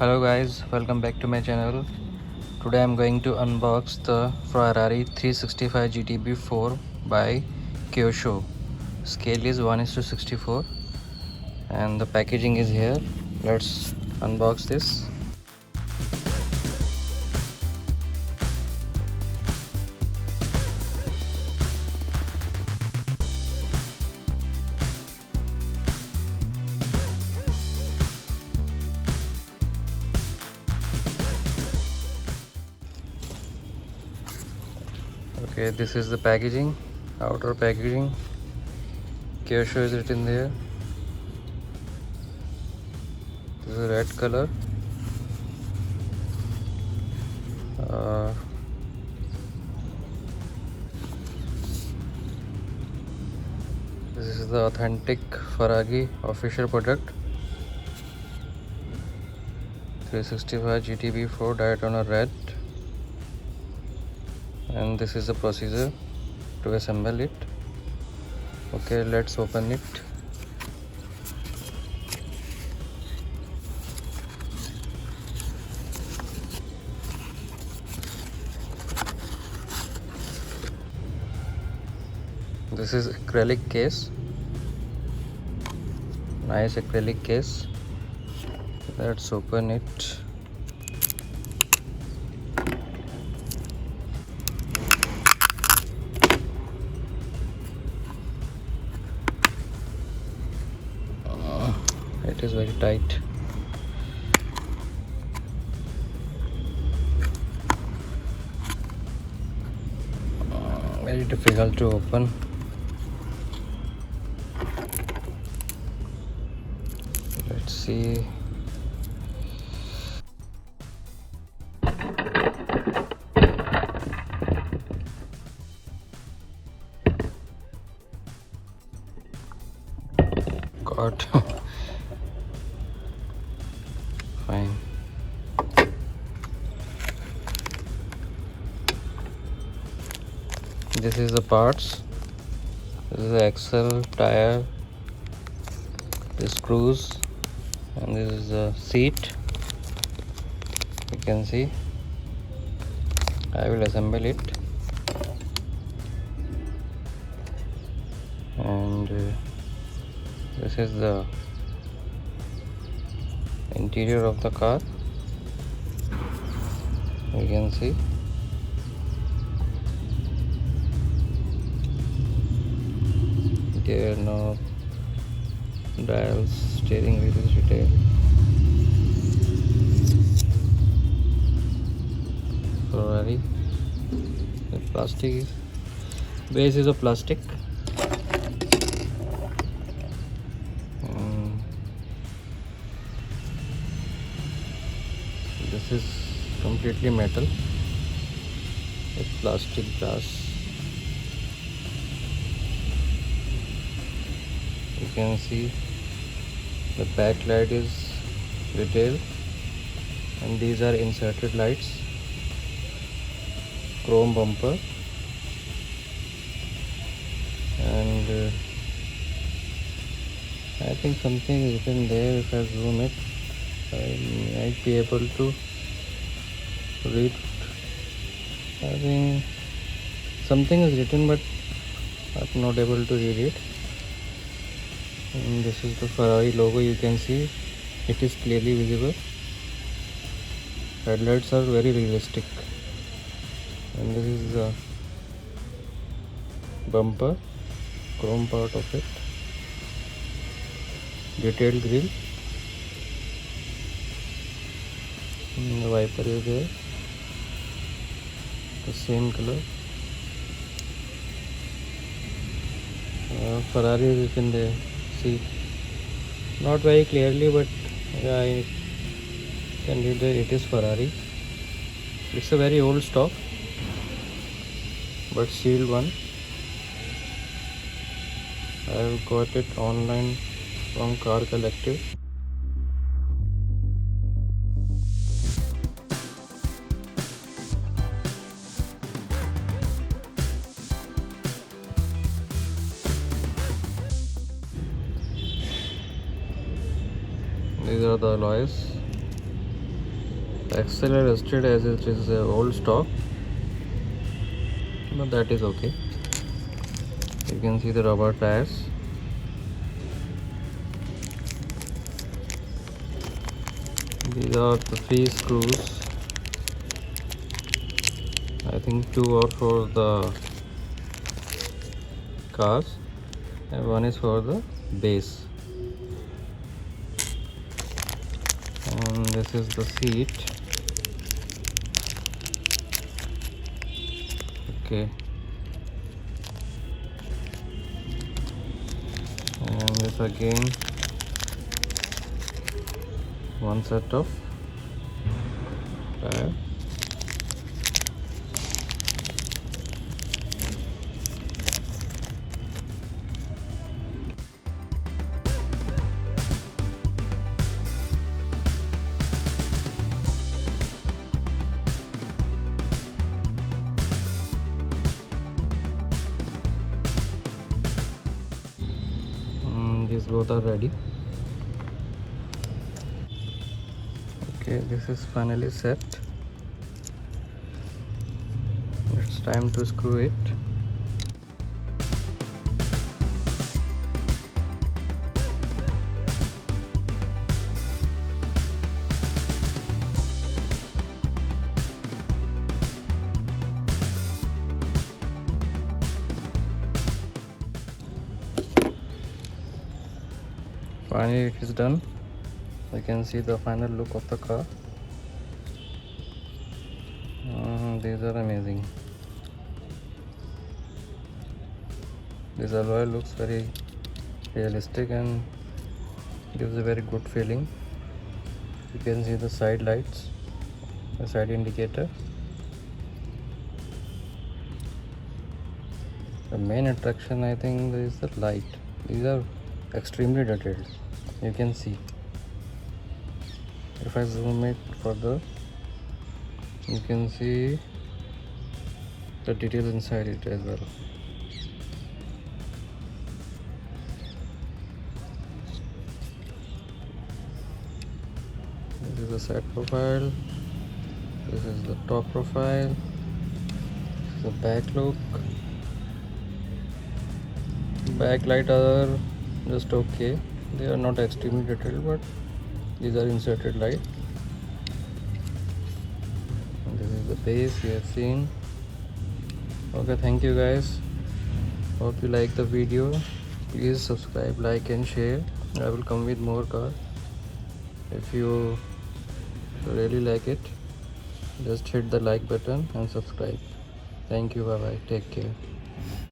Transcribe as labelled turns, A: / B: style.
A: Hello guys, welcome back to my channel. Today I'm going to unbox the Ferrari 365 GTB 4 by Kyosho. Scale is 1:64 and the packaging is here. Let's unbox this. Okay, this is the packaging, outer packaging. Kyosho is written there. This is a red color. This is the authentic Ferrari official product. 365 GTB 4 Daytona red. And this is the procedure to assemble it. Okay, let's open it. This is acrylic case, nice acrylic case. Let's open it. It is very tight. Very difficult to open. Let's see. God. Fine. This is the parts. This is the axle, tire, the screws, and this is the seat. You can see. I will assemble it. And this is the interior of the car. You can see. There are no dials, steering wheel is detailed. Ferrari. The plastic is, base is a plastic. This is completely metal with plastic glass. You can see the back light is detailed, and these are inserted lights. Chrome bumper, and I think something is written there. If I zoom it, I might be able to read. I think something is written, but I'm not able to read it. And this is the Ferrari logo. You can see it is clearly visible. Headlights are very realistic. And this is the bumper, chrome part of it, detailed grille, and the wiper is there, the same color. Ferrari is written there. See, not very clearly, but yeah, I can read that it is Ferrari. It's a very old stock, but sealed one. I've got it online from Car Collective. These are the alloys. The axle are rusted as it is old stock, but that is okay. You can see the rubber tires. These are the 3 screws. I think 2 are for the cars and 1 is for the base. And this is the seat. Okay. And this again one set of tire. These both are ready. Okay, this is finally set. It's time to screw it. Finally it is done. You can see the final look of the car. These are amazing. This alloy looks very realistic and gives a very good feeling. You can see the side lights, the side indicator. The main attraction, I think, is the light. These are extremely detailed. You can see. If I zoom it further, you can see the details inside it as well. This is the side profile. This is the top profile. This is the back look. Backlight are just okay. They are not extremely detailed, but these are inserted light. And this is the base you have seen. Okay, thank you guys. Hope you like the video. Please subscribe, like and share. I will come with more cars. If you really like it, just hit the like button and subscribe. Thank you. Bye bye. Take care.